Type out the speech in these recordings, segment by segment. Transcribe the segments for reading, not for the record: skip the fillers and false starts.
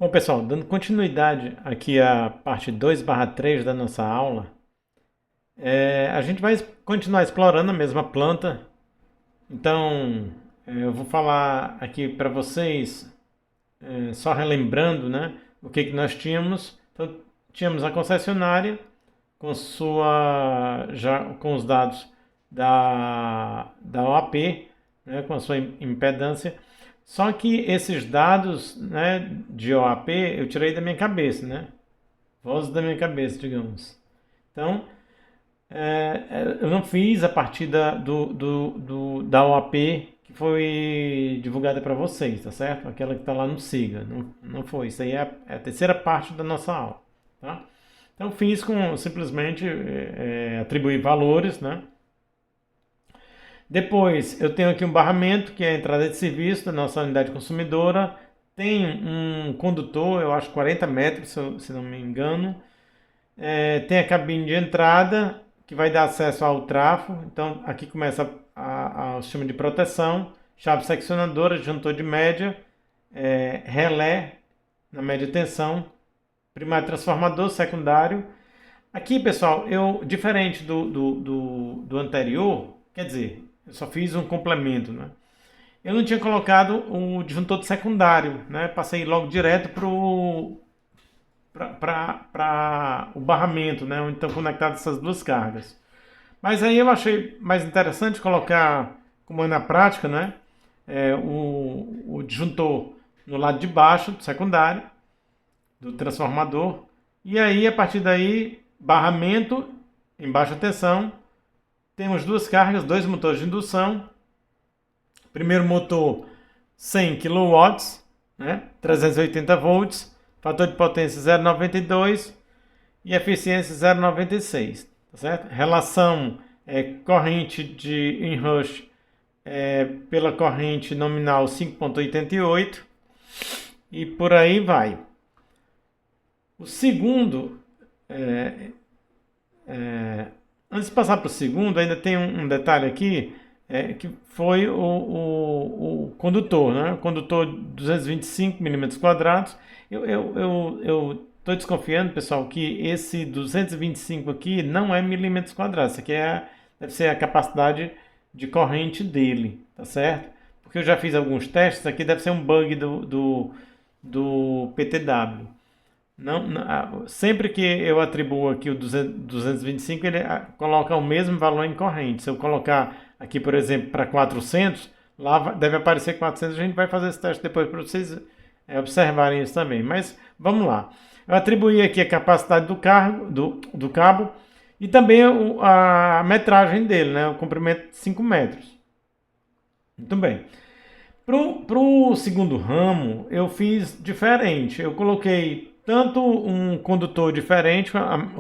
Bom, pessoal, dando continuidade aqui à parte 2/3 da nossa aula, a gente vai continuar explorando a mesma planta. Então, eu vou falar aqui para vocês, só relembrando, né, o que que nós tínhamos. Então, tínhamos a concessionária com com os dados da OAP, né, com a sua impedância. Só que esses dados, né, de OAP eu tirei da minha cabeça, né? Voz da minha cabeça, digamos. Então, eu não fiz a partir da OAP que foi divulgada para vocês, tá certo? Aquela que está lá no SIGA. Não foi. Isso aí é a terceira parte da nossa aula, tá? Então, fiz com simplesmente atribuir valores, né? Depois, eu tenho aqui um barramento, que é a entrada de serviço da nossa unidade consumidora. Tem um condutor, eu acho 40 metros, se não me engano. Tem a cabine de entrada, que vai dar acesso ao trafo. Então, aqui começa o sistema de proteção, chave seccionadora, disjuntor de média, relé na média tensão, primário transformador, secundário. Aqui, pessoal, diferente do anterior, quer dizer, eu só fiz um complemento, né? Eu não tinha colocado o disjuntor de secundário, né? Passei logo direto para o barramento, né? Onde estão conectadas essas duas cargas. Mas aí eu achei mais interessante colocar, como é na prática, né? O disjuntor no lado de baixo, do secundário, do transformador. E aí, a partir daí, barramento em baixa tensão. Temos duas cargas, dois motores de indução. Primeiro motor 100 kW, né? 380 volts, fator de potência 0,92 e eficiência 0,96, tá certo? Relação corrente de inrush pela corrente nominal 5,88 e por aí vai. O segundo, antes de passar para o segundo, ainda tem um detalhe aqui, que foi o condutor, né? O condutor 225 milímetros quadrados. Eu estou desconfiando, pessoal, que esse 225 aqui não é milímetros quadrados. Isso aqui deve ser a capacidade de corrente dele, tá certo? Porque eu já fiz alguns testes, isso aqui deve ser um bug do PTW. Sempre que eu atribuo aqui o 225, ele coloca o mesmo valor em corrente. Se eu colocar aqui, por exemplo, para 400, lá deve aparecer 400. A gente vai fazer esse teste depois para vocês observarem isso também. Mas vamos lá. Eu atribuí aqui a capacidade do cabo e também a metragem dele, né? O comprimento de 5 metros. Muito bem. Para o segundo ramo, eu fiz diferente. Eu coloquei tanto um condutor diferente,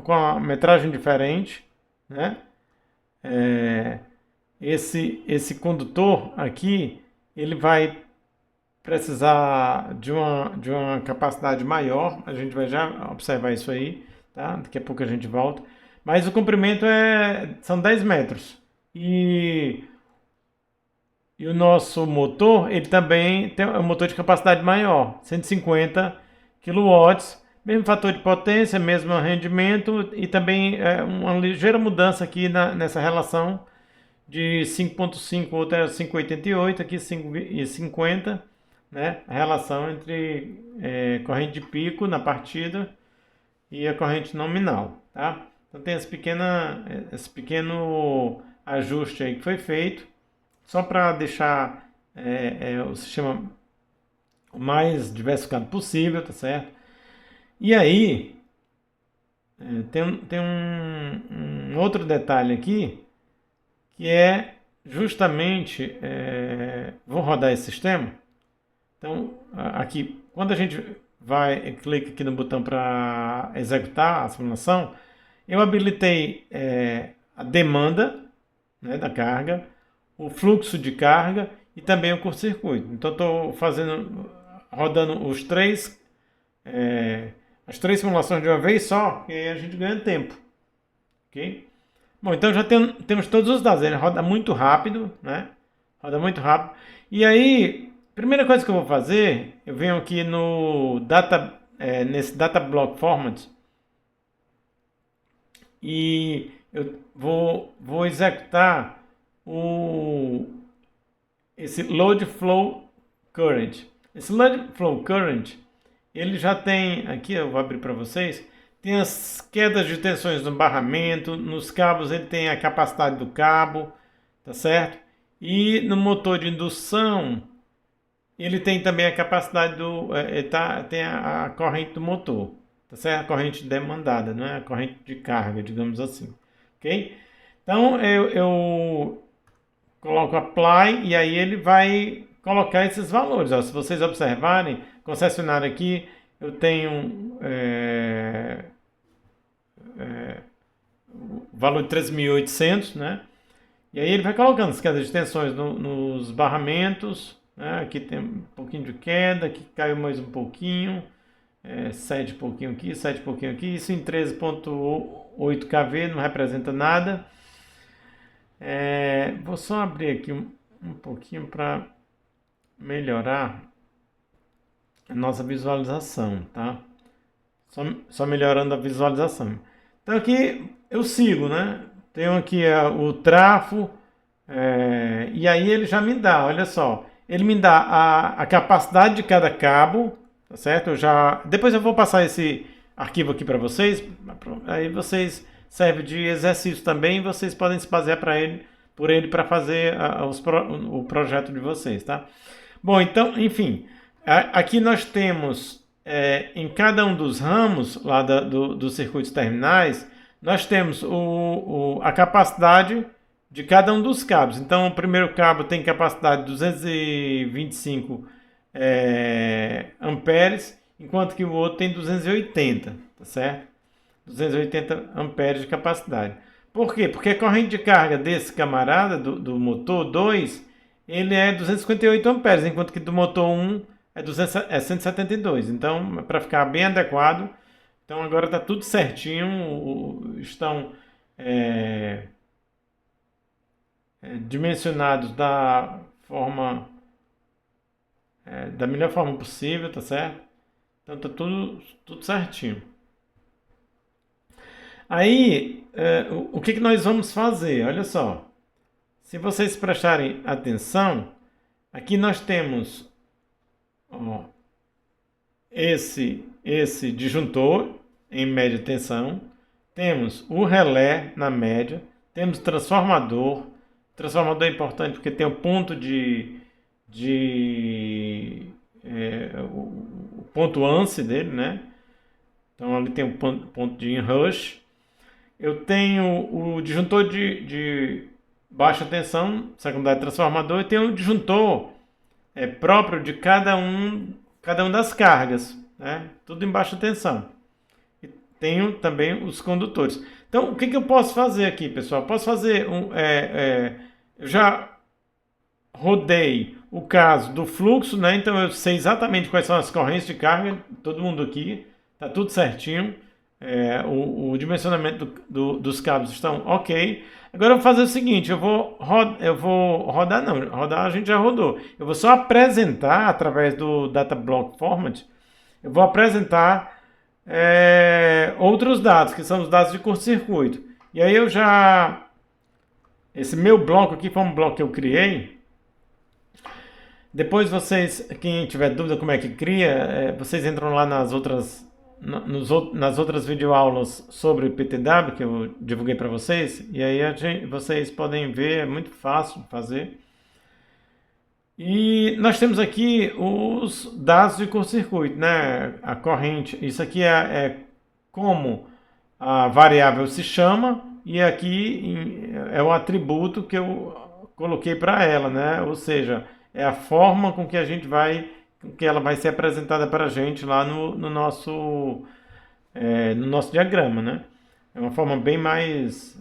com a metragem diferente, né? Esse condutor aqui, ele vai precisar de uma capacidade maior. A gente vai já observar isso aí, tá? Daqui a pouco a gente volta. Mas o comprimento são 10 metros. E o nosso motor, ele também tem um motor de capacidade maior, 150 kW, mesmo fator de potência, mesmo rendimento e também uma ligeira mudança aqui nessa relação de 5,5, outra é 5,88, aqui 5,50, né? A relação entre corrente de pico na partida e a corrente nominal, tá? Então tem esse pequeno ajuste aí que foi feito, só para deixar o sistema o mais diversificado possível, tá certo? E aí, tem um outro detalhe aqui, que é justamente, vou rodar esse sistema. Então, aqui, quando a gente clica aqui no botão para executar a simulação, eu habilitei a demanda, né, da carga, o fluxo de carga e também o curto-circuito. Então estou rodando as três simulações de uma vez só, e aí a gente ganha tempo. Ok? Bom, então já temos todos os dados. Ele roda muito rápido, né? Roda muito rápido. E aí Primeira coisa que eu vou fazer, eu venho aqui no nesse Data Block Format e eu vou executar o, esse Load Flow Current. Esse Load Flow Current, ele já tem, aqui eu vou abrir para vocês, tem as quedas de tensões no barramento, nos cabos ele tem a capacidade do cabo, tá certo? E no motor de indução, ele tem também a capacidade tem a corrente do motor, tá certo? A corrente demandada, não é a corrente de carga, digamos assim, ok? Então eu coloco apply e aí ele vai colocar esses valores. Ó. Se vocês observarem, concessionário aqui, eu tenho o valor de 3.800, né? E aí ele vai colocando as quedas de tensões nos barramentos, né? Aqui tem um pouquinho de queda, aqui caiu mais um pouquinho, 7 pouquinho aqui, 7 pouquinho aqui, isso em 13.8 kV, não representa nada. Vou só abrir aqui um pouquinho para melhorar a nossa visualização, tá? Só melhorando a visualização. Então aqui eu sigo, né? Tenho aqui o trafo, e aí ele já me dá, olha só, ele me dá a capacidade de cada cabo, tá certo? Depois eu vou passar esse arquivo aqui para vocês, aí vocês serve de exercício também, vocês podem se basear por ele para fazer o projeto de vocês, tá? Bom, então, enfim, aqui nós temos em cada um dos ramos lá dos circuitos terminais, nós temos a capacidade de cada um dos cabos. Então, o primeiro cabo tem capacidade de 225 amperes, enquanto que o outro tem 280, tá certo? 280 amperes de capacidade. Por quê? Porque a corrente de carga desse camarada, do motor 2, ele é 258 amperes, enquanto que do motor 1 é 172. Então, para ficar bem adequado, então agora está tudo certinho, estão dimensionados da melhor forma possível, tá certo? Então está tudo certinho. Aí, o que nós vamos fazer? Olha só, se vocês prestarem atenção, aqui nós temos esse disjuntor em média tensão, temos o relé na média, temos transformador. Transformador é importante porque tem o ponto o ponto ANSI dele, né? Então ali tem o ponto de inrush. Eu tenho o disjuntor de baixa tensão, secundário transformador, e tenho o disjuntor próprio de cada um das cargas, né? Tudo em baixa tensão. E tenho também os condutores. Então, o que eu posso fazer aqui, pessoal? Posso fazer eu já rodei o caso do fluxo, né? Então eu sei exatamente quais são as correntes de carga, todo mundo aqui, tá tudo certinho. O dimensionamento dos cabos estão ok. Agora eu vou fazer o seguinte, rodar a gente já rodou. Eu vou só apresentar através do Data Block Format, eu vou apresentar outros dados, que são os dados de curto-circuito. E aí esse meu bloco aqui foi um bloco que eu criei. Depois quem tiver dúvida como é que cria, vocês entram lá nas outras videoaulas sobre PTW que eu divulguei para vocês, e aí vocês podem ver, é muito fácil de fazer. E nós temos aqui os dados de curto-circuito, né? A corrente, isso aqui é como a variável se chama, e aqui é o atributo que eu coloquei para ela, né? Ou seja, é a forma com que ela vai ser apresentada para a gente lá no nosso diagrama, né? É uma forma bem mais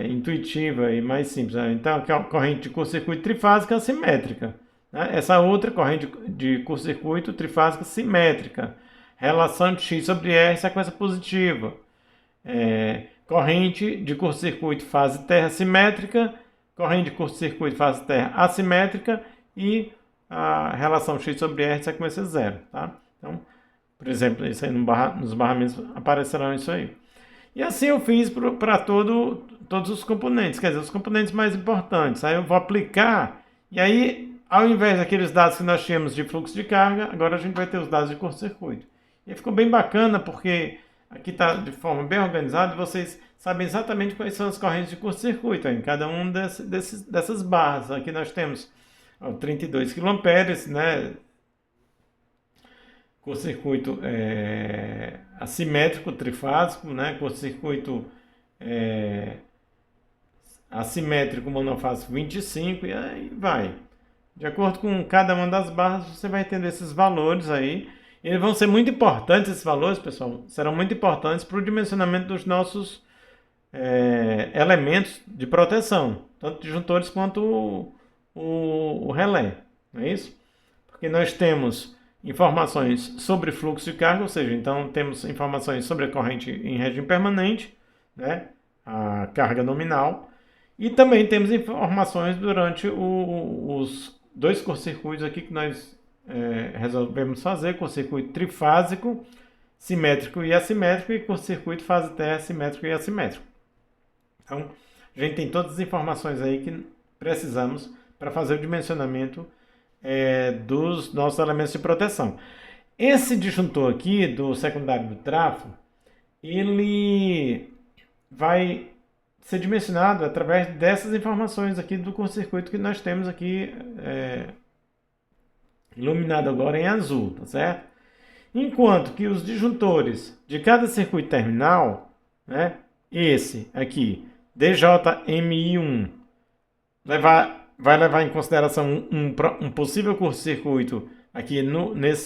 intuitiva e mais simples, né? Então, aqui é uma corrente de curto-circuito trifásica assimétrica, né? Essa outra corrente de curto-circuito trifásica simétrica. Relação de X sobre R, sequência positiva. Corrente de curto-circuito fase terra simétrica, corrente de curto-circuito fase terra assimétrica e a relação x sobre r sempre vai ser zero, tá? Então, por exemplo, isso aí nos barramentos aparecerão isso aí. E assim eu fiz para todos os componentes, quer dizer, os componentes mais importantes. Aí eu vou aplicar, e aí, ao invés daqueles dados que nós tínhamos de fluxo de carga, agora a gente vai ter os dados de curto-circuito. E ficou bem bacana, porque aqui está de forma bem organizada, e vocês sabem exatamente quais são as correntes de curto-circuito em cada um dessas barras. Aqui nós temos 32 kA, né? Curto-circuito assimétrico trifásico, né? Curto-circuito assimétrico monofásico 25 e aí vai. De acordo com cada uma das barras, você vai tendo esses valores aí. Eles vão ser muito importantes, esses valores, pessoal, serão muito importantes para o dimensionamento dos nossos elementos de proteção, tanto disjuntores quanto o relé, não é isso? Porque nós temos informações sobre fluxo de carga, ou seja, então temos informações sobre a corrente em regime permanente, né, a carga nominal, e também temos informações durante os dois curto-circuitos aqui que nós resolvemos fazer, curto-circuito trifásico, simétrico e assimétrico, e curto-circuito fase terra, simétrico e assimétrico. Então, a gente tem todas as informações aí que precisamos para fazer o dimensionamento dos nossos elementos de proteção. Esse disjuntor aqui do secundário do trafo, ele vai ser dimensionado através dessas informações aqui do curto-circuito que nós temos aqui iluminado agora em azul, tá certo? Enquanto que os disjuntores de cada circuito terminal, né, esse aqui, DJMI1, vai levar em consideração um possível curto-circuito aqui nos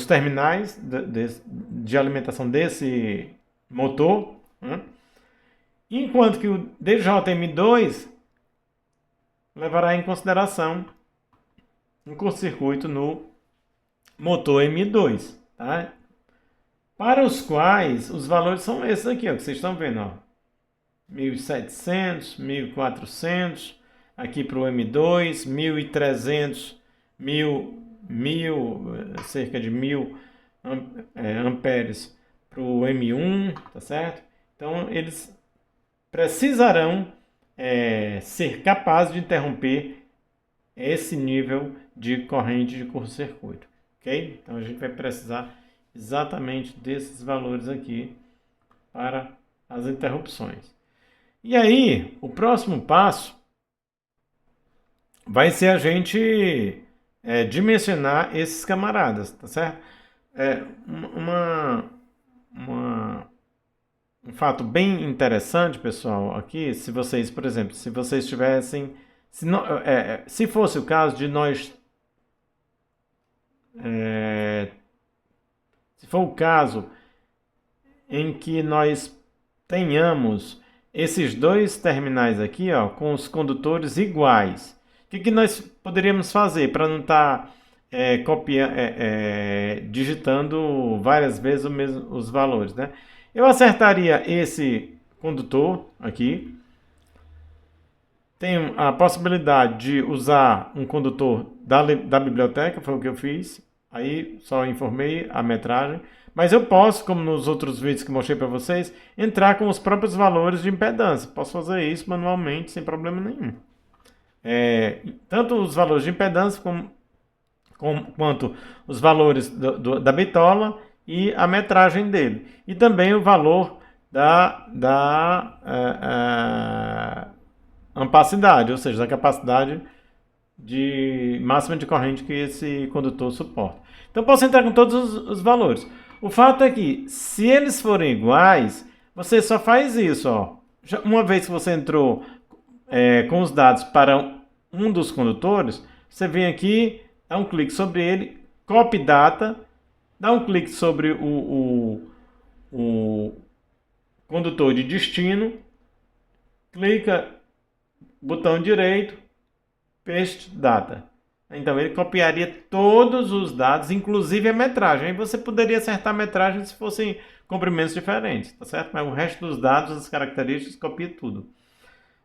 terminais de alimentação desse motor, né? Enquanto que o DJM2 levará em consideração um curto-circuito no motor M2, tá? Para os quais os valores são esses aqui, ó, que vocês estão vendo, ó. 1.700, 1.400, aqui para o M2, 1.300, 1.000, cerca de 1.000 amperes para o M1, tá certo? Então, eles precisarão ser capazes de interromper esse nível de corrente de curto-circuito, ok? Então, a gente vai precisar exatamente desses valores aqui para as interrupções. E aí, o próximo passo vai ser a gente dimensionar esses camaradas, tá certo? Um fato bem interessante, pessoal, aqui, se vocês, por exemplo, se vocês tivessem, se fosse o caso de nós, se for o caso em que nós tenhamos esses dois terminais aqui, ó, com os condutores iguais, o que nós poderíamos fazer para não estar digitando várias vezes os valores, né? Eu acertaria esse condutor aqui. Tenho a possibilidade de usar um condutor da biblioteca, foi o que eu fiz. Aí só informei a metragem. Mas eu posso, como nos outros vídeos que mostrei para vocês, entrar com os próprios valores de impedância. Posso fazer isso manualmente, sem problema nenhum. Tanto os valores de impedância quanto os valores da bitola e a metragem dele. E também o valor da ampacidade, ou seja, da capacidade máxima de corrente que esse condutor suporta. Então, posso entrar com todos os valores. O fato é que, se eles forem iguais, você só faz isso, ó. Uma vez que você entrou com os dados para um dos condutores, você vem aqui, dá um clique sobre ele, copy data, dá um clique sobre o condutor de destino, clica, botão direito, paste data. Então ele copiaria todos os dados, inclusive a metragem. Aí você poderia acertar a metragem se fossem comprimentos diferentes, tá certo? Mas o resto dos dados, as características, copia tudo.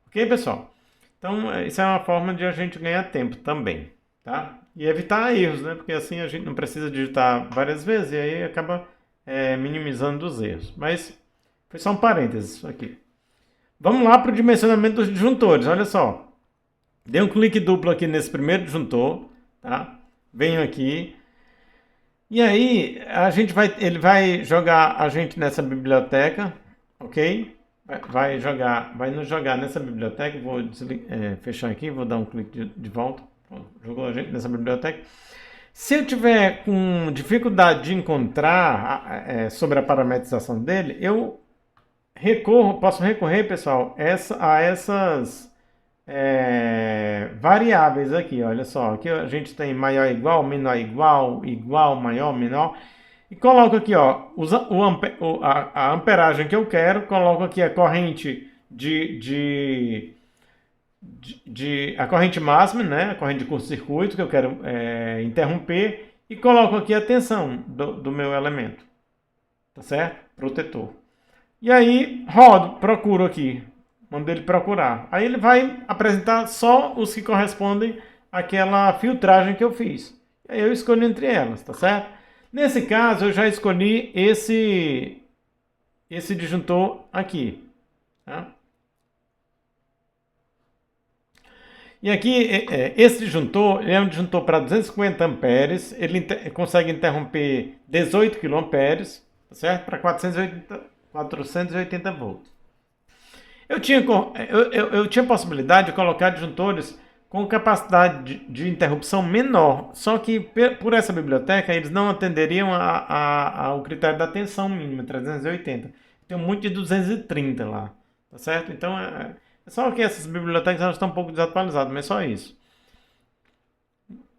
Ok, pessoal? Então, isso é uma forma de a gente ganhar tempo também, tá? E evitar erros, né? Porque assim a gente não precisa digitar várias vezes e aí acaba minimizando os erros. Mas foi só um parênteses isso aqui. Vamos lá para o dimensionamento dos disjuntores. Olha só. Dei um clique duplo aqui nesse primeiro disjuntor, tá? Venho aqui. E aí, ele vai jogar a gente nessa biblioteca, ok? Vai nos jogar nessa biblioteca. Vou fechar aqui, vou dar um clique de volta. Pronto, jogou a gente nessa biblioteca. Se eu tiver com dificuldade de encontrar sobre a parametrização dele, eu posso recorrer, pessoal, a essas variáveis aqui. Olha só, aqui a gente tem maior igual, menor igual, igual, maior, menor. E coloco aqui, ó, a amperagem que eu quero, coloco aqui a corrente a corrente máxima, né, a corrente de curto-circuito que eu quero interromper, e coloco aqui a tensão do meu elemento, tá certo? Protetor. E aí procuro aqui, mando ele procurar. Aí ele vai apresentar só os que correspondem àquela filtragem que eu fiz. Aí eu escolho entre elas, tá certo? Nesse caso, eu já escolhi esse disjuntor aqui. Tá? E aqui, esse disjuntor é um disjuntor para 250 amperes, ele consegue interromper 18 kA, tá certo? Para 480 volts. Eu tinha possibilidade de colocar disjuntores com capacidade de interrupção menor, só que por essa biblioteca eles não atenderiam ao critério da tensão mínima, 380. Tem um monte de 230 lá, tá certo? Então, só que essas bibliotecas elas estão um pouco desatualizadas, mas só isso.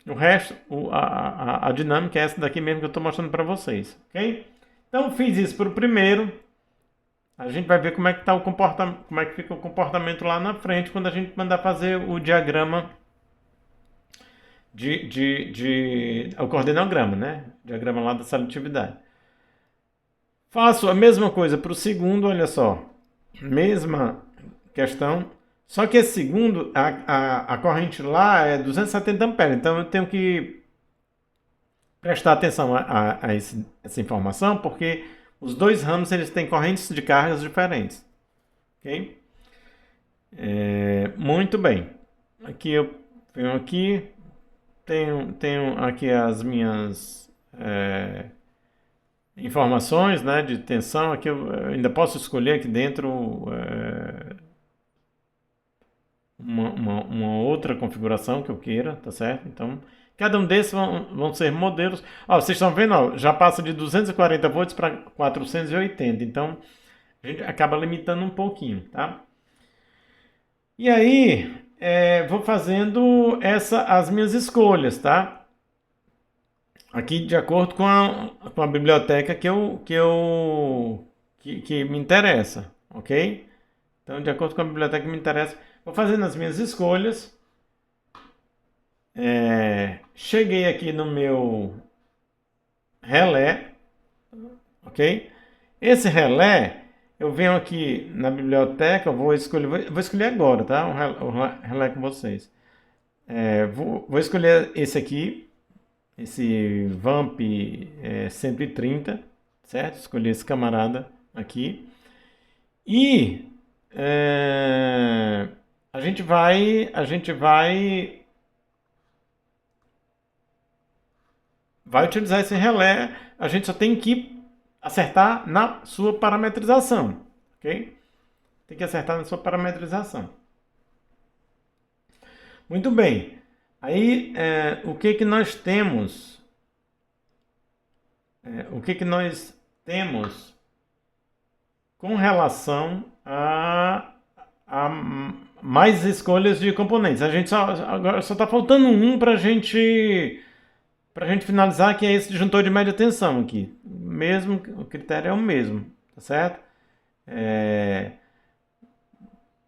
O resto, a dinâmica é essa daqui mesmo que eu estou mostrando para vocês, ok? Então, fiz isso para o primeiro. A gente vai ver como é que como é que fica o comportamento lá na frente quando a gente mandar fazer o diagrama o coordenograma, né? Diagrama lá da seletividade. Faço a mesma coisa para o segundo, olha só. Mesma questão. Só que esse segundo, a corrente lá é 270 amperes. Então eu tenho que prestar atenção a essa informação, porque os dois ramos eles têm correntes de cargas diferentes. Ok? Muito bem. Aqui eu venho aqui. Tenho aqui as minhas informações, né, de tensão. Aqui eu ainda posso escolher aqui dentro uma outra configuração que eu queira, tá certo? Então, cada um desses vão ser modelos. Ó, vocês estão vendo, ó, já passa de 240 volts para 480. Então, a gente acaba limitando um pouquinho, tá? E aí, vou fazendo as minhas escolhas, tá? Aqui de acordo com a biblioteca que me interessa, ok? Então, de acordo com a biblioteca que me interessa, vou fazendo as minhas escolhas. Cheguei aqui no meu relé, ok? Esse relé, eu venho aqui na biblioteca, vou escolher agora, tá? O relé com vocês. Vou escolher esse aqui, esse VAMP 130, certo? Escolhi esse camarada aqui. E a gente vai utilizar esse relé, a gente só tem que acertar na sua parametrização, ok? Tem que acertar na sua parametrização. Muito bem. Aí, o que que nós temos? O que que nós temos com relação a mais escolhas de componentes? A gente agora só está faltando um para a gente finalizar, que é esse disjuntor de média tensão aqui. O critério é o mesmo, tá certo?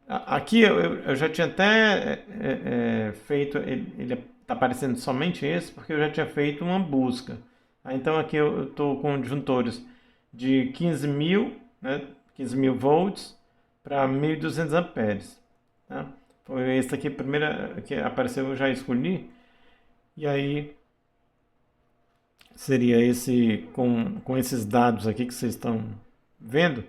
Aqui eu já tinha até feito, ele está aparecendo somente esse, porque eu já tinha feito uma busca. Então aqui eu estou com disjuntores de 15.000, né, 15.000 volts para 1.200 amperes. Tá? Foi esse aqui, a primeira que apareceu, eu já escolhi. E aí seria esse com esses dados aqui que vocês estão vendo.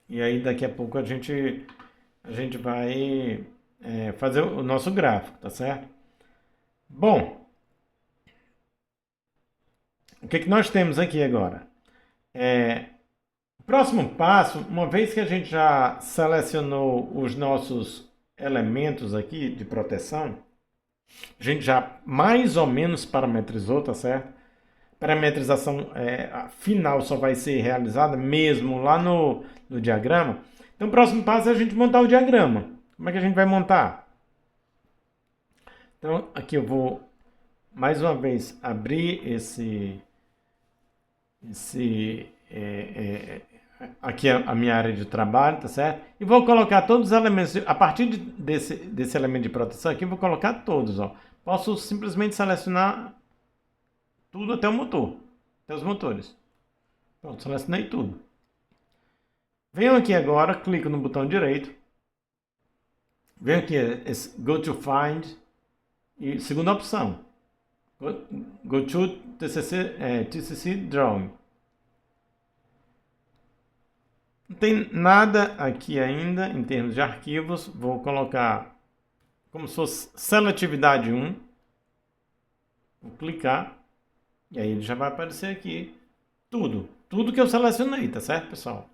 E aí daqui a pouco a gente vai fazer o nosso gráfico, tá certo? Bom, o que nós temos aqui agora? O próximo passo, uma vez que a gente já selecionou os nossos elementos aqui de proteção, a gente já mais ou menos parametrizou, tá certo? Parametrização final só vai ser realizada mesmo lá no diagrama. Então o próximo passo é a gente montar o diagrama. Como é que a gente vai montar? Então aqui eu vou mais uma vez abrir aqui a minha área de trabalho, tá certo? E vou colocar todos os elementos, a partir desse elemento de proteção aqui, eu vou colocar todos, ó. Posso simplesmente selecionar tudo até o motor, até os motores. Pronto, selecionei tudo. Venho aqui agora, clico no botão direito. Venho aqui, esse Go to Find, e segunda opção, Go to TCC Drawing. Não tem nada aqui ainda em termos de arquivos. Vou colocar como se fosse seletividade 1. Vou clicar. E aí ele já vai aparecer aqui tudo. Tudo que eu selecionei, tá certo, pessoal?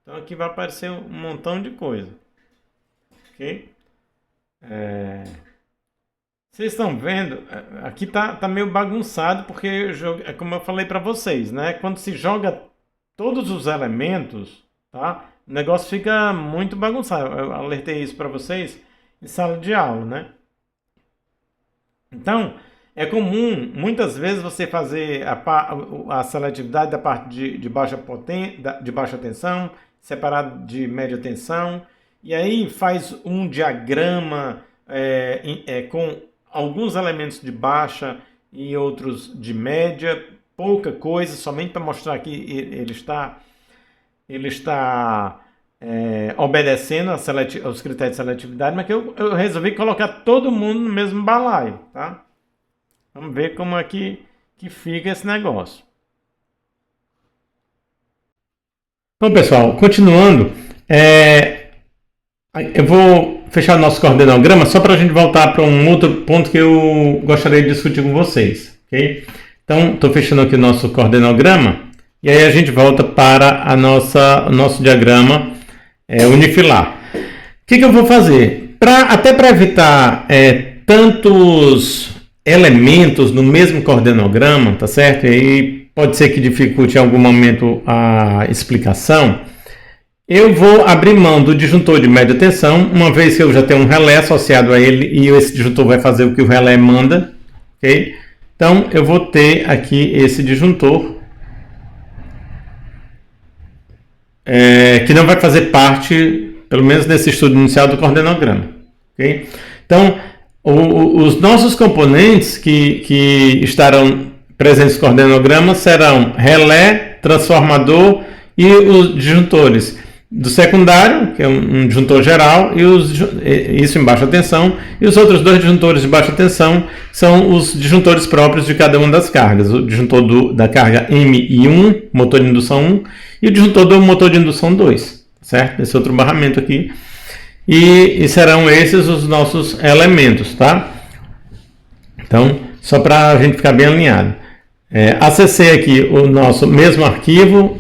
Então aqui vai aparecer um montão de coisa. Ok? Vocês estão vendo? Aqui tá meio bagunçado porque como eu falei para vocês, né? Quando se joga todos os elementos, tá? O negócio fica muito bagunçado. Eu alertei isso para vocês em sala de aula, né? Então, é comum, muitas vezes, você fazer a seletividade da parte de baixa potência, de baixa tensão, separado de média tensão, e aí faz um diagrama com alguns elementos de baixa e outros de média, pouca coisa, somente para mostrar que ele está obedecendo aos critérios de seletividade, mas que eu resolvi colocar todo mundo no mesmo balaio, tá? Vamos ver como é que fica esse negócio. Bom, pessoal, continuando, eu vou fechar o nosso coordenograma só para a gente voltar para um outro ponto que eu gostaria de discutir com vocês, ok? Então, estou fechando aqui o nosso coordenograma e aí a gente volta para o nosso diagrama unifilar. O que eu vou fazer? Até para evitar tantos elementos no mesmo coordenograma, tá certo? E aí pode ser que dificulte em algum momento a explicação. Eu vou abrir mão do disjuntor de média tensão, uma vez que eu já tenho um relé associado a ele e esse disjuntor vai fazer o que o relé manda, ok? Então eu vou ter aqui esse disjuntor que não vai fazer parte, pelo menos nesse estudo inicial, do coordenograma, ok? Então os nossos componentes que estarão presentes no coordenograma serão relé, transformador e os disjuntores do secundário, que é um disjuntor geral, isso em baixa tensão, e os outros dois disjuntores de baixa tensão são os disjuntores próprios de cada uma das cargas, o disjuntor da carga MI1, motor de indução 1, e o disjuntor do motor de indução 2, certo? Esse outro barramento aqui. E serão esses os nossos elementos, tá? Então, só para a gente ficar bem alinhado. Acessei aqui o nosso mesmo arquivo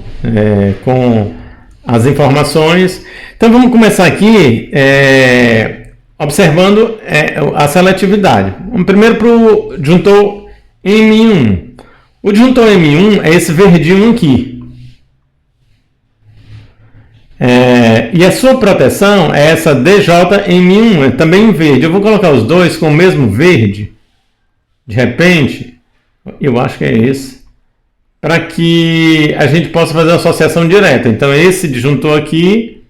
com as informações. Então, vamos começar aqui observando a seletividade. Vamos primeiro para o disjuntor M1. O disjuntor M1 é esse verdinho aqui. E a sua proteção é essa DJM1, é também em verde. Eu vou colocar os dois com o mesmo verde, de repente, eu acho que é esse, para que a gente possa fazer uma associação direta. Então esse disjuntor aqui,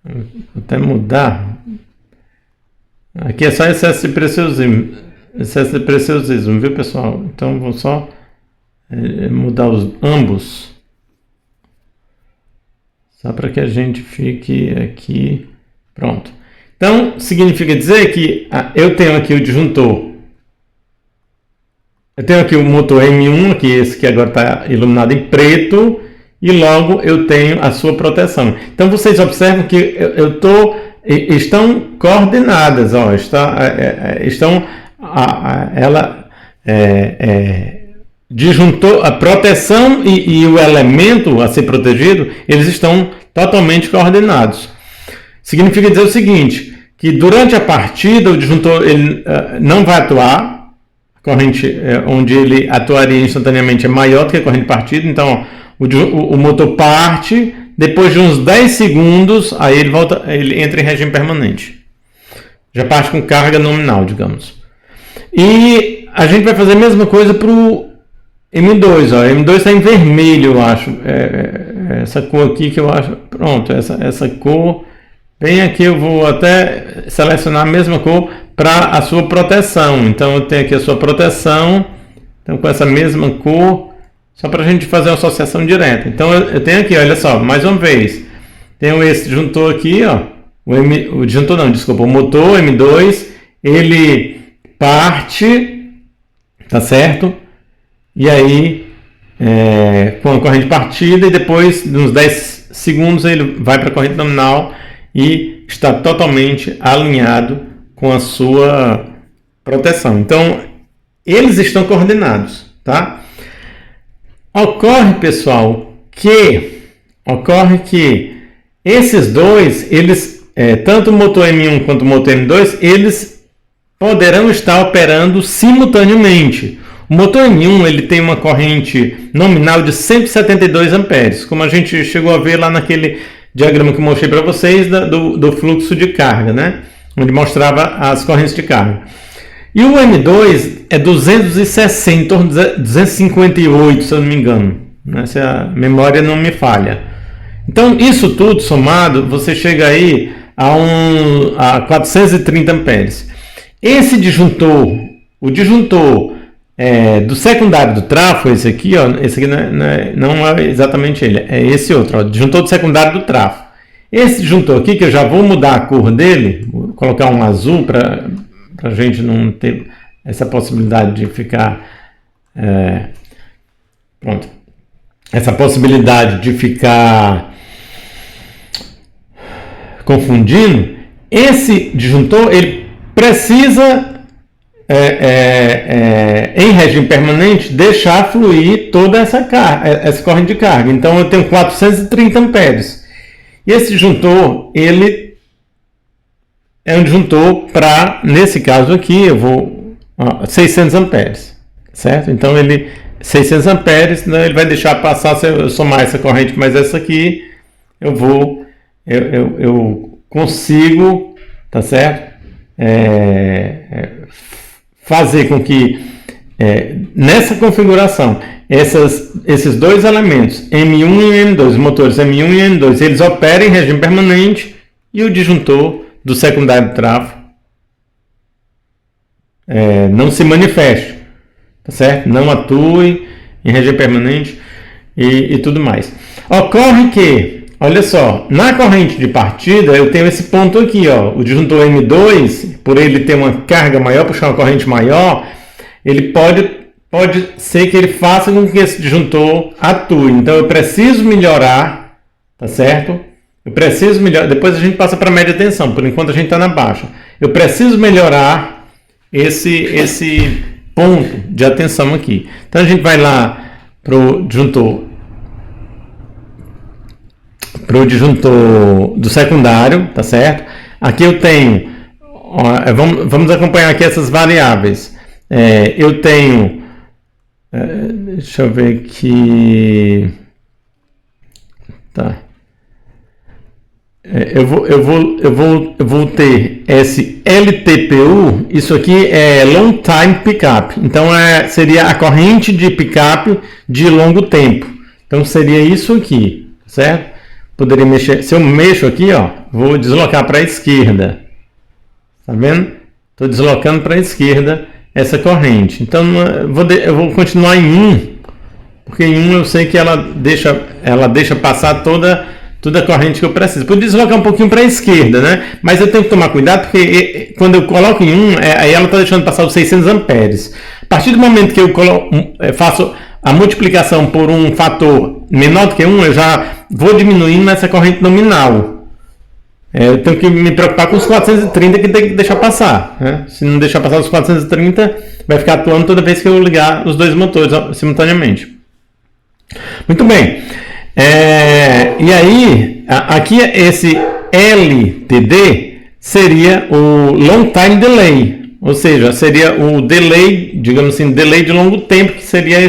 vou até mudar, aqui é só excesso de preciosismo, viu, pessoal? Então vou só mudar ambos. Só para que a gente fique aqui. Pronto. Então, significa dizer que eu tenho aqui o disjuntor. Eu tenho aqui o motor M1, aqui, esse que agora está iluminado em preto, e logo eu tenho a sua proteção. Então, vocês observam que estão coordenadas, ó, disjuntor, a proteção e o elemento a ser protegido, eles estão totalmente coordenados. Significa dizer o seguinte, que durante a partida o disjuntor ele, não vai atuar, a corrente onde ele atuaria instantaneamente é maior do que a corrente de partida, então o motor parte, depois de uns 10 segundos, aí ele entra em regime permanente. Já parte com carga nominal, digamos. E a gente vai fazer a mesma coisa para o M2, ó. M2 está em vermelho, eu acho. Essa cor aqui que eu acho. Pronto, essa cor. Bem aqui eu vou até selecionar a mesma cor para a sua proteção. Então eu tenho aqui a sua proteção. Então com essa mesma cor, só para a gente fazer uma associação direta. Então eu tenho aqui, olha só, mais uma vez. Tenho esse disjuntor aqui, ó. O disjuntor não, desculpa, o motor M2, ele parte, tá certo? E aí, com a corrente partida, e depois de uns 10 segundos ele vai para a corrente nominal e está totalmente alinhado com a sua proteção. Então, eles estão coordenados, tá? Ocorre, pessoal, que esses dois, eles, tanto o motor M1 quanto o motor M2, eles poderão estar operando simultaneamente. O motor M1 ele tem uma corrente nominal de 172 amperes, como a gente chegou a ver lá naquele diagrama que eu mostrei para vocês do fluxo de carga, né? Onde mostrava as correntes de carga. E o M2 é 260, em torno de 258, se eu não me engano, né? Se a memória não me falha. Então, isso tudo somado, você chega aí a 430 amperes. Esse disjuntor, o disjuntor do secundário do trafo, esse aqui, ó, esse aqui não é exatamente ele, é esse outro, ó, disjuntor do secundário do trafo. Esse disjuntor aqui, que eu já vou mudar a cor dele, vou colocar um azul para a gente não ter essa possibilidade de ficar, pronto, essa possibilidade de ficar confundindo. Esse disjuntor, ele precisa em regime permanente deixar fluir toda essa corrente de carga. Então eu tenho 430 amperes. E esse disjuntor, ele é um disjuntor para, nesse caso aqui, eu vou 600 amperes, certo? Então 600 amperes, né, ele vai deixar passar, se eu somar essa corrente mais essa aqui, eu consigo, tá certo? Fazer com que nessa configuração esses dois elementos, M1 e M2, os motores M1 e M2, eles operem em regime permanente e o disjuntor do secundário do trafo não se manifeste, tá certo? Não atue em regime permanente e tudo mais. Ocorre que, olha só, na corrente de partida eu tenho esse ponto aqui, ó, o disjuntor M2, por ele ter uma carga maior, puxar uma corrente maior, ele pode ser que ele faça com que esse disjuntor atue. Então eu preciso melhorar, tá certo? Eu preciso melhorar, depois a gente passa para a média tensão, por enquanto a gente está na baixa. Eu preciso melhorar esse ponto de atenção aqui. Então a gente vai lá para o disjuntor do secundário, tá certo? Aqui eu tenho, vamos acompanhar aqui essas variáveis. Eu tenho, deixa eu ver aqui, tá? Eu vou ter esse LTPU, isso aqui é Long Time Pickup, então seria a corrente de pickup de longo tempo. Então seria isso aqui, certo? Poderia mexer, se eu mexo aqui, ó, vou deslocar para a esquerda, tá vendo? Estou deslocando para a esquerda essa corrente. Então eu vou continuar em 1, porque em 1 eu sei que ela deixa passar toda a corrente que eu preciso. Podia deslocar um pouquinho para a esquerda, né? Mas eu tenho que tomar cuidado, porque quando eu coloco em 1, aí ela está deixando passar os 600 amperes. A partir do momento que eu faço a multiplicação por um fator menor do que 1, eu já vou diminuindo essa corrente nominal. Eu tenho que me preocupar com os 430 que tem que deixar passar, né? Se não deixar passar os 430, vai ficar atuando toda vez que eu ligar os dois motores simultaneamente. Muito bem. E aí, aqui esse LTD seria o Long Time Delay, ou seja, seria o delay, digamos assim, delay de longo tempo, que seria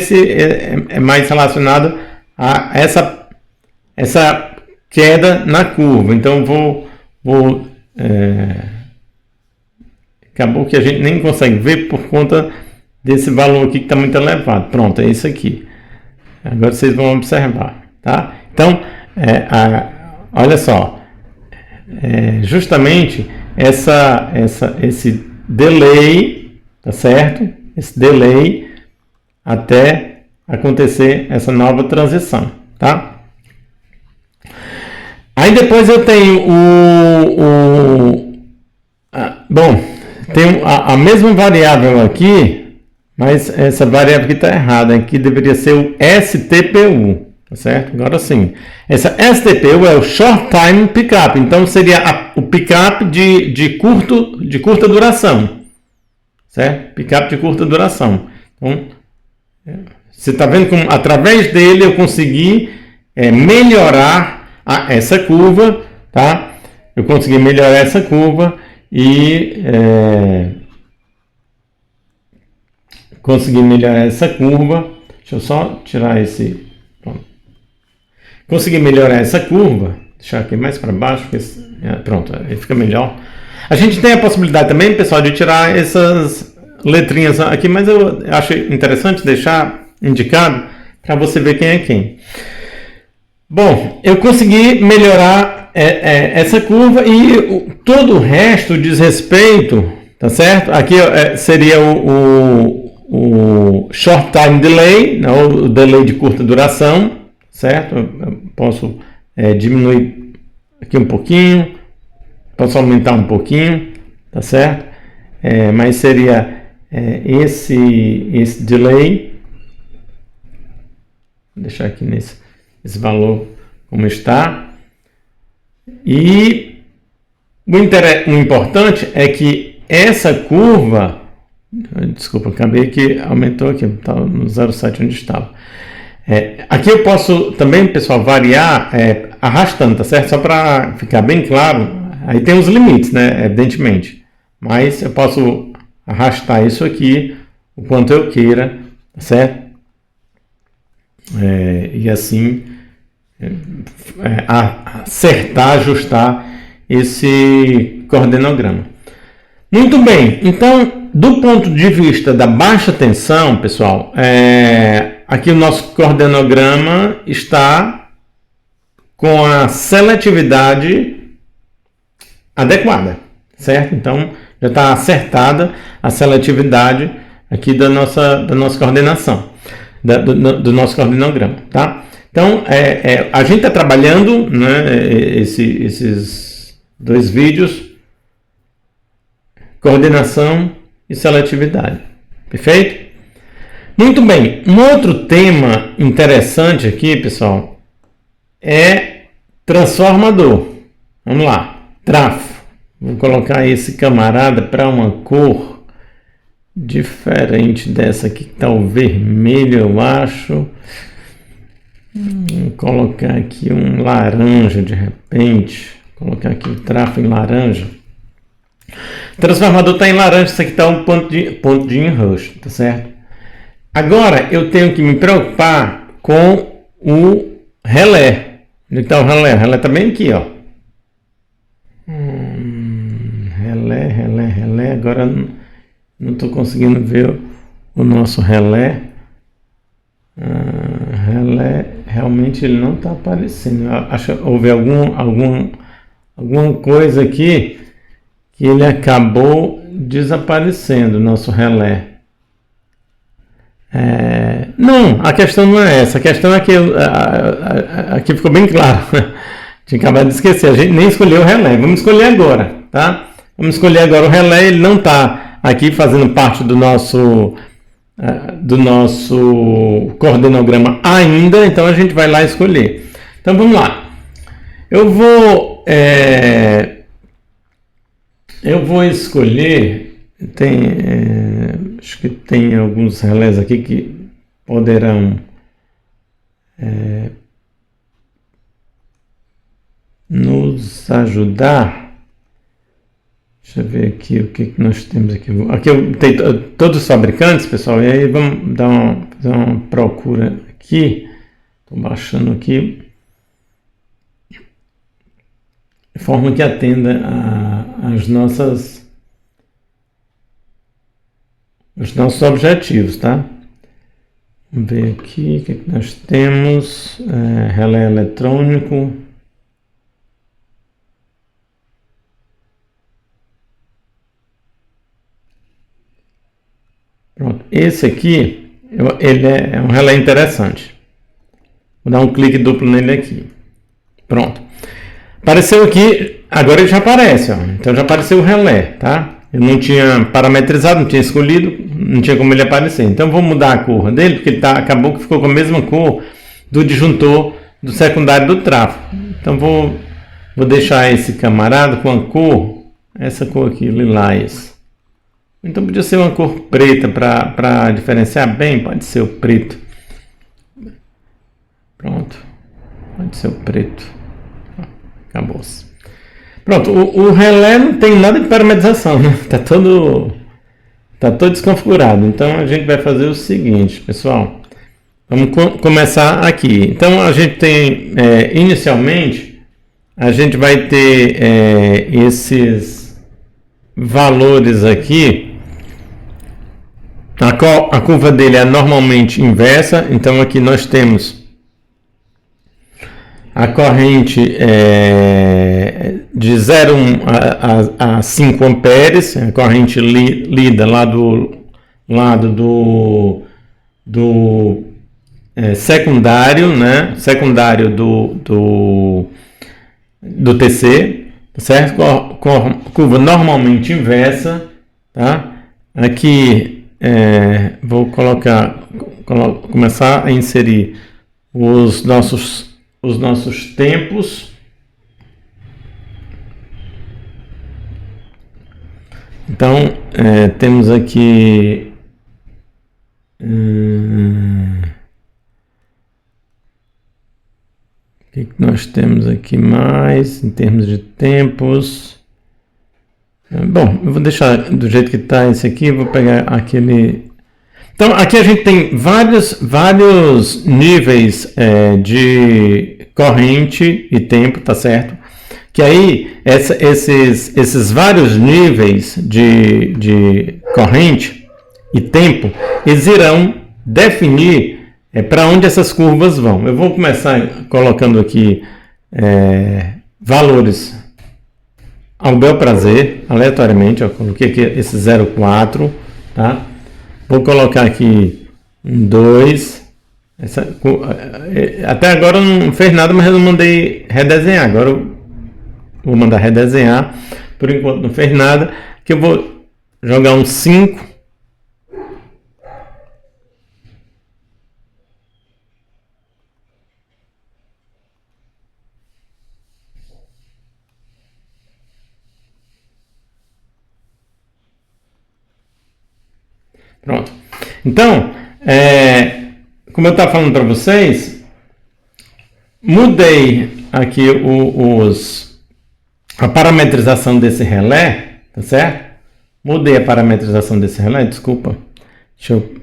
mais relacionado a essa queda na curva. Então acabou que a gente nem consegue ver por conta desse valor aqui que está muito elevado. Pronto, é isso aqui. Agora vocês vão observar, tá? Então, olha só, justamente esse delay, tá certo? Esse delay até acontecer essa nova transição, tá? Aí depois eu tenho tem a mesma variável aqui, mas essa variável aqui está errada. Aqui deveria ser o STPU, tá certo? Agora sim. Essa STPU é o Short Time Pickup. Então seria o pickup de curta duração, certo? Pickup de curta duração. Então, você está vendo como através dele eu consegui melhorar essa curva, tá? Eu consegui melhorar essa curva e consegui melhorar essa curva. Deixa eu só tirar esse. Pronto. Consegui melhorar essa curva. Deixar aqui mais para baixo. Pronto, aí fica melhor. A gente tem a possibilidade também, pessoal, de tirar essas letrinhas aqui, mas eu acho interessante deixar indicado para você ver quem é quem. Bom, eu consegui melhorar essa curva e todo o resto diz respeito, tá certo? Aqui seria o Short Time Delay, não, o delay de curta duração, certo? Eu posso diminuir aqui um pouquinho, posso aumentar um pouquinho, tá certo? Mas seria esse delay. Vou deixar aqui esse valor como está. E o importante é que essa curva, desculpa, acabei que aumentou aqui, estava no 0,7 onde estava. Aqui eu posso também, pessoal, variar arrastando, tá certo? Só para ficar bem claro, aí tem os limites, né? Evidentemente. Mas eu posso arrastar isso aqui o quanto eu queira, tá certo? E assim acertar, ajustar esse coordenograma. Muito bem, então do ponto de vista da baixa tensão, pessoal, aqui o nosso coordenograma está com a seletividade adequada, certo? Então já está acertada a seletividade aqui da nossa coordenação, do nosso coordenograma, tá? Então, a gente está trabalhando, né, esses dois vídeos, coordenação e seletividade. Perfeito? Muito bem. Um outro tema interessante aqui, pessoal, é transformador. Vamos lá. Trafo. Vou colocar esse camarada para uma cor diferente dessa aqui, que está o vermelho, eu acho. Vou colocar aqui um laranja de repente. Vou colocar aqui o trafo em laranja. O transformador está em laranja, isso aqui está um ponto de enrush, tá certo? Agora eu tenho que me preocupar com o relé. Onde está o relé? O relé está bem aqui, ó. Relé. Agora não estou conseguindo ver o nosso relé. Relé, realmente ele não está aparecendo. Acho que houve alguma coisa aqui que ele acabou desaparecendo, nosso relé. Não, a questão não é essa. A questão é que aqui ficou bem claro. Tinha acabado de esquecer. A gente nem escolheu o relé. Vamos escolher agora, tá? Vamos escolher agora o relé. Ele não está aqui fazendo parte do nosso coordenograma ainda. Então a gente vai lá escolher. Então vamos lá. Eu vou escolher. Acho que tem alguns relés aqui que poderão nos ajudar. Deixa eu ver aqui o que nós temos aqui. Aqui eu tenho todos os fabricantes, pessoal, e aí vamos fazer uma procura aqui. Estou baixando aqui. De forma que atenda os nossos objetivos, tá? Vamos ver aqui o que nós temos. Relé eletrônico. Pronto. Esse aqui, ele é um relé interessante. Vou dar um clique duplo nele aqui. Pronto. Apareceu aqui, agora ele já aparece, ó. Então já apareceu o relé, tá? Eu não tinha parametrizado, não tinha escolhido, não tinha como ele aparecer. Então vou mudar a cor dele, porque ele acabou que ficou com a mesma cor do disjuntor do secundário do tráfego. Então vou deixar esse camarada com a cor, essa cor aqui, lilás. Então podia ser uma cor preta para diferenciar bem, pode ser o preto. Pronto, pode ser o preto. Acabou-se. Pronto, o relé não tem nada de parametrização, né? Tá todo desconfigurado. Então a gente vai fazer o seguinte, pessoal. Vamos começar aqui. Então a gente tem, inicialmente, a gente vai ter esses valores aqui. A curva dele é normalmente inversa. Então aqui nós temos a corrente de 0,1 a 5 amperes, a corrente lida lá do lado do secundário, né? Secundário do TC, certo? Curva normalmente inversa, tá? Aqui vou começar a inserir os nossos tempos. Então, temos aqui o que nós temos aqui mais em termos de tempos? Bom, eu vou deixar do jeito que está esse aqui, vou pegar aquele. Então, aqui a gente tem vários níveis de corrente e tempo, tá certo? Que aí, esses vários níveis de corrente e tempo, eles irão definir para onde essas curvas vão. Eu vou começar colocando aqui valores ao bel prazer, aleatoriamente. Eu coloquei aqui esse 0,4, tá? Vou colocar aqui um 2. Até agora não fez nada, mas eu não mandei redesenhar. Agora eu vou mandar redesenhar. Por enquanto não fez nada. Que eu vou jogar um 5. Pronto. Então, como eu estava falando para vocês, mudei aqui a parametrização desse relé, tá certo? Mudei a parametrização desse relé, desculpa. Deixa eu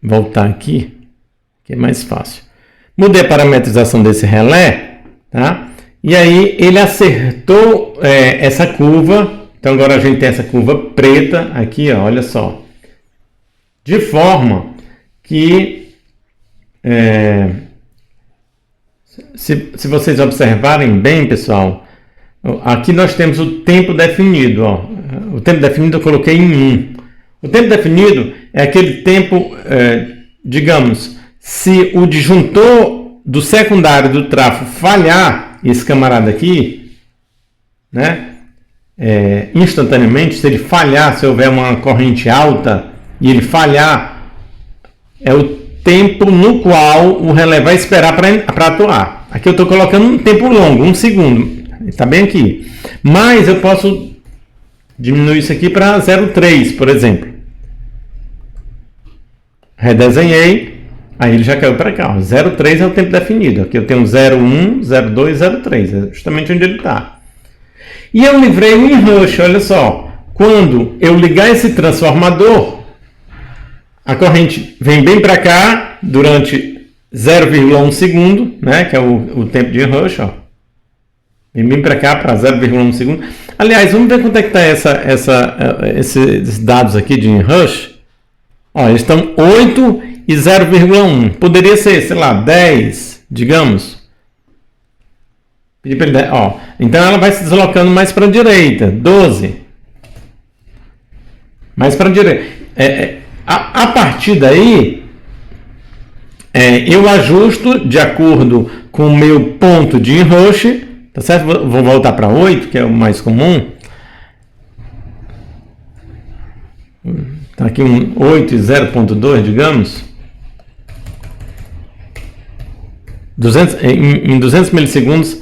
voltar aqui, que é mais fácil. Mudei a parametrização desse relé, tá? E aí ele acertou essa curva. Então agora a gente tem essa curva preta aqui, ó, olha só. De forma que, se vocês observarem bem, pessoal, aqui nós temos o tempo definido. Ó. O tempo definido eu coloquei em 1. O tempo definido é aquele tempo, digamos, Se o disjuntor do secundário do trafo falhar, esse camarada aqui, né, instantaneamente, se ele falhar, se houver uma corrente alta e ele falhar, é o tempo no qual o relé vai esperar para atuar. Aqui eu estou colocando um tempo longo, 1 segundo, está bem aqui. Mas eu posso diminuir isso aqui para 0,3, por exemplo. Redesenhei, aí ele já caiu para cá. 0,3 é o tempo definido. Aqui eu tenho 0,1, 0,2, 0,3, é justamente onde ele está. E eu livrei o enrush, olha só. Quando eu ligar esse transformador, a corrente vem bem para cá durante 0,1 segundo, né, que é o tempo de enrush, ó. Vem bem para cá para 0,1 segundo. Aliás, vamos ver quanto é que está esses dados aqui de enrush. Ó, eles estão 8 e 0,1. Poderia ser, sei lá, 10, digamos. Ó, então ela vai se deslocando mais para a direita. 12. Mais para a direita. A partir daí, eu ajusto de acordo com o meu ponto de enrush. Tá certo? Vou voltar para 8, que é o mais comum. Tá aqui um 8 e 0,2, digamos. Em 200 milissegundos,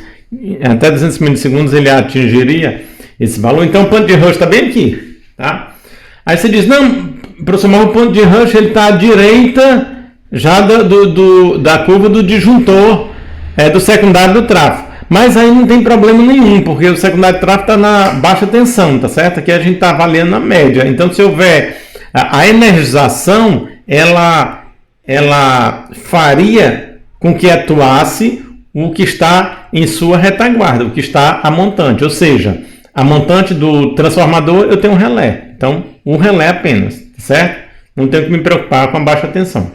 até 200 milissegundos ele atingiria esse valor. Então o ponto de rush está bem aqui. Tá? Aí você diz, não, professor, mas o ponto de rush está à direita já da curva do disjuntor do secundário do tráfego. Mas aí não tem problema nenhum, porque o secundário de tráfego está na baixa tensão, tá certo? Aqui a gente está avaliando a média. Então, se houver a energização, ela faria com que atuasse o que está em sua retaguarda, o que está a montante. Ou seja, a montante do transformador eu tenho um relé. Então, um relé apenas, tá certo? Não tenho que me preocupar com a baixa tensão.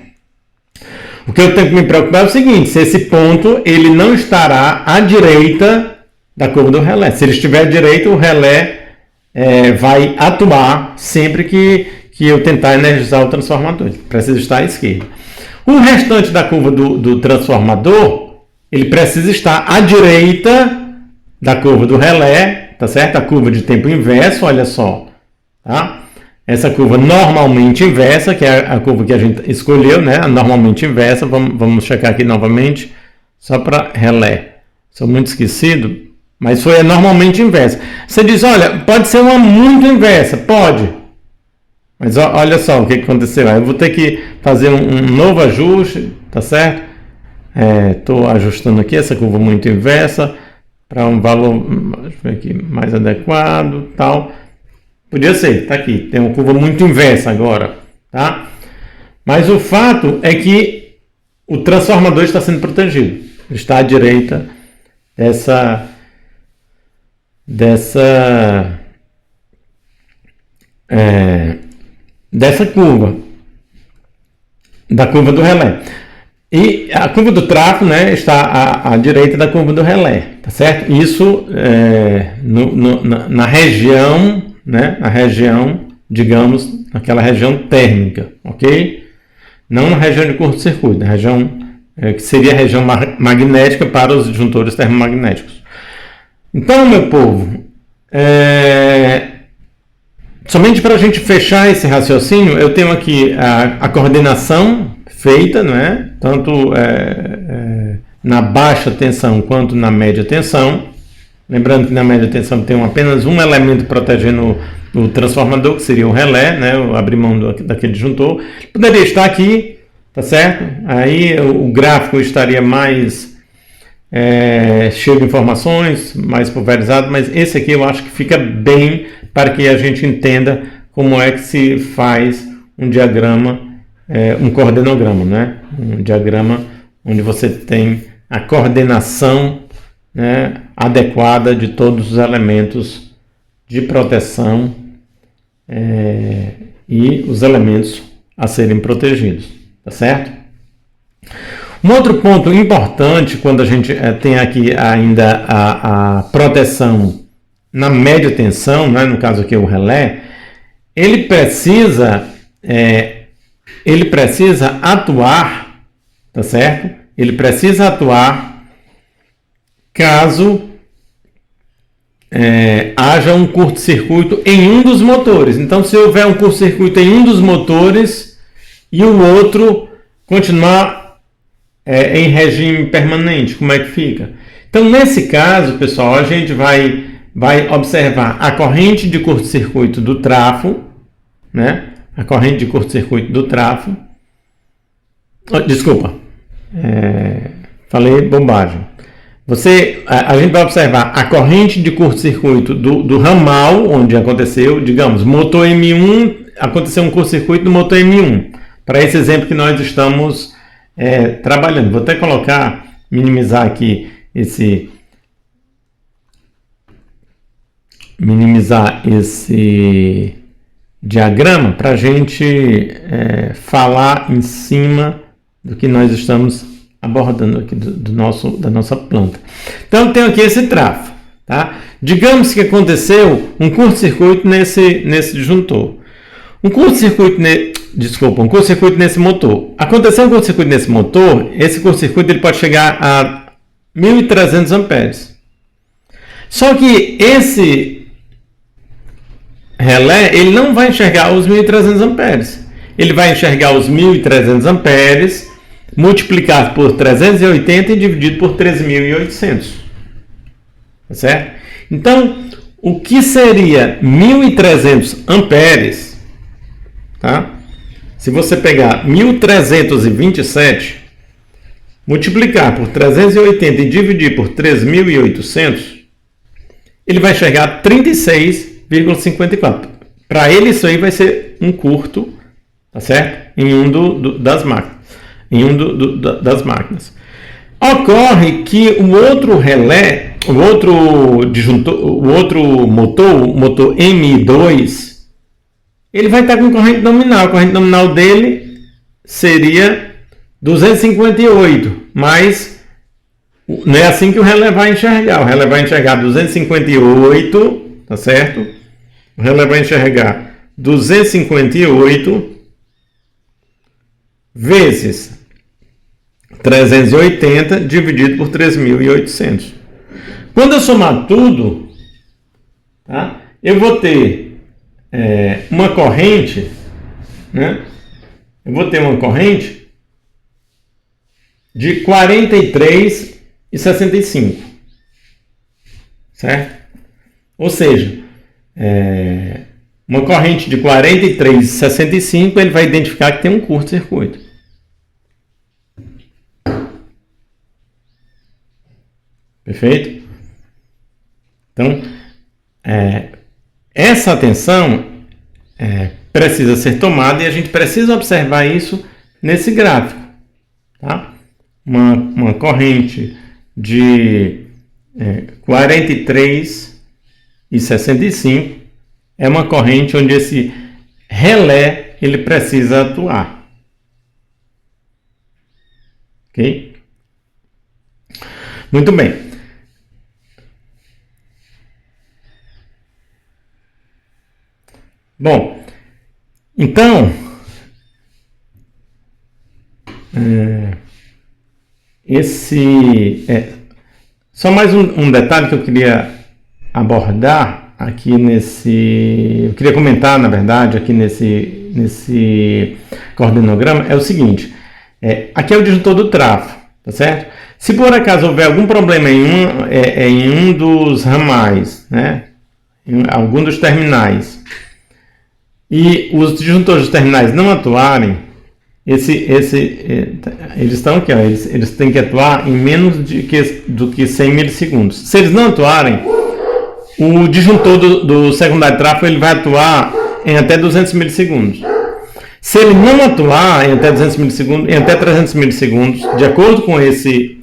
O que eu tenho que me preocupar é o seguinte, se esse ponto ele não estará à direita da curva do relé. Se ele estiver à direita, o relé vai atuar sempre que eu tentar energizar o transformador. Ele precisa estar à esquerda. O restante da curva do transformador, ele precisa estar à direita da curva do relé, tá certo? A curva de tempo inverso, olha só, tá? Essa curva normalmente inversa, que é a curva que a gente escolheu, né? A normalmente inversa, vamos checar aqui novamente, só para relé. Sou muito esquecido, mas foi a normalmente inversa. Você diz, olha, pode ser uma muito inversa, pode. Mas olha só o que aconteceu. Eu vou ter que fazer um novo ajuste, tá certo? Estou ajustando aqui essa curva muito inversa para um valor, deixa eu ver aqui, mais adequado, tal. Podia ser, tá aqui, tem uma curva muito inversa agora, tá? Mas o fato é que o transformador está sendo protegido. Está à direita dessa curva, da curva do relé. E a curva do tráfego, né, está à direita da curva do relé, tá certo? Isso na região, né, na região, digamos, naquela região térmica, ok? Não na região de curto-circuito, na região que seria a região magnética para os disjuntores termomagnéticos. Então, meu povo, somente para a gente fechar esse raciocínio, eu tenho aqui a coordenação feita, não é? Tanto na baixa tensão quanto na média tensão. Lembrando que na média tensão tem apenas um elemento protegendo o transformador, que seria o relé, né? Eu abri mão daquele disjuntor. Poderia estar aqui, tá certo? Aí o gráfico estaria mais cheio de informações, mais pulverizado, mas esse aqui eu acho que fica bem para que a gente entenda como é que se faz um diagrama, um coordenograma, né? Um diagrama onde você tem a coordenação, né, adequada de todos os elementos de proteção e os elementos a serem protegidos, tá certo? Um outro ponto importante quando a gente tem aqui ainda a proteção na média tensão, né, no caso aqui o relé, ele precisa atuar tá certo? Ele precisa atuar caso haja um curto-circuito em um dos motores. Então, se houver um curto-circuito em um dos motores e o outro continuar em regime permanente, como é que fica? Então, nesse caso, pessoal, a gente vai observar a corrente de curto-circuito do trafo, né? A corrente de curto-circuito do trafo. Desculpa, falei bobagem. A gente vai observar a corrente de curto-circuito do ramal, onde aconteceu, digamos, motor M1, aconteceu um curto-circuito no motor M1. Para esse exemplo que nós estamos trabalhando. Vou até minimizar aqui esse diagrama para a gente falar em cima do que nós estamos abordando aqui da nossa planta. Então, eu tenho aqui esse trafo. Tá? Digamos que aconteceu um curto-circuito nesse disjuntor. Um curto-circuito nesse motor. Aconteceu um curto-circuito nesse motor, esse curto-circuito ele pode chegar a 1.300 amperes. Só que esse relé, ele não vai enxergar os 1.300 amperes. Ele vai enxergar os 1.300 amperes multiplicado por 380 e dividido por 3.800. Tá certo? Então, o que seria 1.300 amperes, tá? Se você pegar 1.327, multiplicar por 380 e dividir por 3.800, ele vai chegar a 36,54. Para ele, isso aí vai ser um curto, tá certo? Em um das máquinas. Das máquinas. Ocorre que o outro relé, o outro disjuntor, o motor M2, ele vai estar com corrente nominal. A corrente nominal dele seria 258, mas não é assim que o relé vai enxergar. O relé vai enxergar 258, tá certo? O relé vai enxergar 258 vezes 380 dividido por 3.800. Quando eu somar tudo, tá, eu vou ter uma corrente, né? Eu vou ter uma corrente de 43,65, certo? Ou seja, uma corrente de 43,65, ele vai identificar que tem um curto-circuito. Perfeito? Então, essa atenção precisa ser tomada e a gente precisa observar isso nesse gráfico. Tá? Uma corrente de 43,65 é uma corrente onde esse relé ele precisa atuar. Ok? Muito bem. Bom, então, só mais um detalhe que eu queria abordar aqui eu queria comentar, na verdade, aqui nesse coordenograma, é o seguinte, aqui é o disjuntor do trafo, tá certo? Se por acaso houver algum problema em um dos ramais, né, em algum dos terminais, e os disjuntores dos terminais não atuarem, eles estão aqui, ó, eles têm que atuar em menos do que 100 milissegundos. Se eles não atuarem, o disjuntor do secundário de tráfego ele vai atuar em até 200 milissegundos. Se ele não atuar em até 200 milissegundos, em até 300 milissegundos, de acordo com esse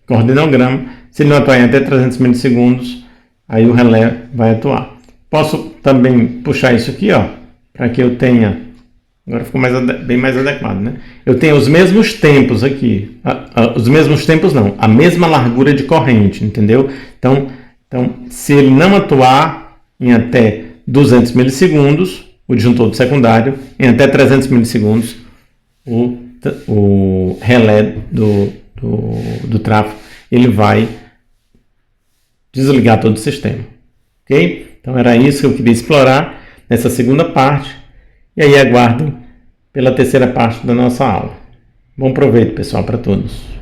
coordenograma, se ele não atuar em até 300 milissegundos, aí o relé vai atuar. Posso também puxar isso aqui, ó, para que eu tenha, agora ficou bem mais adequado, né? Eu tenho os mesmos tempos aqui, os mesmos tempos não, a mesma largura de corrente, entendeu? Então, Então, se ele não atuar em até 200 milissegundos, o disjuntor do secundário, em até 300 milissegundos, o relé do tráfego, ele vai desligar todo o sistema. Ok? Então era isso que eu queria explorar nessa segunda parte. E aí aguardem pela terceira parte da nossa aula. Bom proveito, pessoal, para todos.